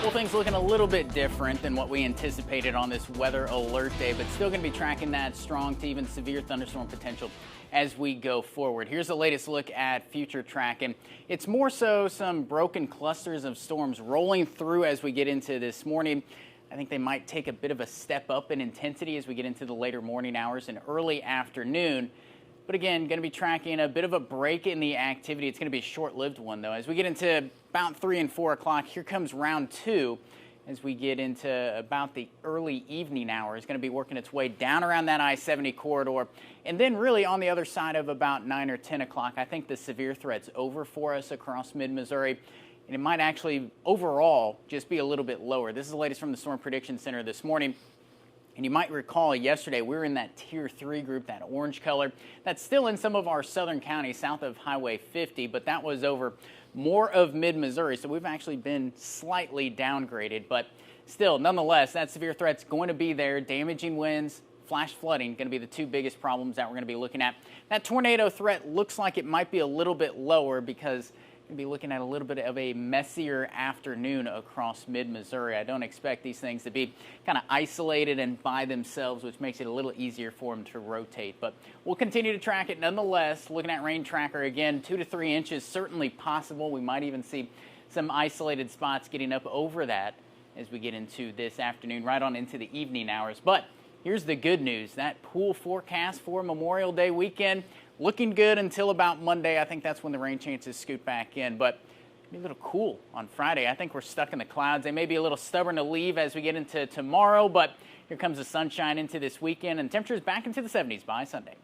Well, things looking a little bit different than what we anticipated on this weather alert day, but still going to be tracking that strong to even severe thunderstorm potential as we go forward. Here's the latest look at FUTURETRACK, and it's more so some broken clusters of storms rolling through as we get into this morning. I think they might take a bit of a step up in intensity as we get into the later morning hours and early afternoon. But again, going to be tracking a bit of a break in the activity. It's going to be a short-lived one, though. As we get into about 3 and 4 o'clock, here comes round 2. As we get into about the early evening hours, it's going to be working its way down around that I-70 corridor. And then really on the other side of about 9 or 10 o'clock, I think the severe threat's over for us across mid-Missouri. And it might actually overall just be a little bit lower. This is the latest from the Storm Prediction Center this morning. And you might recall yesterday we were in that Tier 3 group, that orange color. That's still in some of our southern counties south of Highway 50, but that was over more of mid-Missouri. So we've actually been slightly downgraded, but still, nonetheless, that severe threat's going to be there. Damaging winds, flash flooding, going to be the two biggest problems that we're going to be looking at. That tornado threat looks like it might be a little bit lower because we'll be looking at a little bit of a messier afternoon across mid-Missouri. I don't expect these things to be kind of isolated and by themselves, which makes it a little easier for them to rotate. But we'll continue to track it nonetheless. Looking at rain tracker again, 2 to 3 inches certainly possible. We might even see some isolated spots getting up over that as we get into this afternoon, right on into the evening hours. But here's the good news. That pool forecast for Memorial Day weekend looking good until about Monday. I think that's when the rain chances scoot back in, but it'll be a little cool on Friday. I think we're stuck in the clouds. They may be a little stubborn to leave as we get into tomorrow, but here comes the sunshine into this weekend and temperatures back into the 70s by Sunday.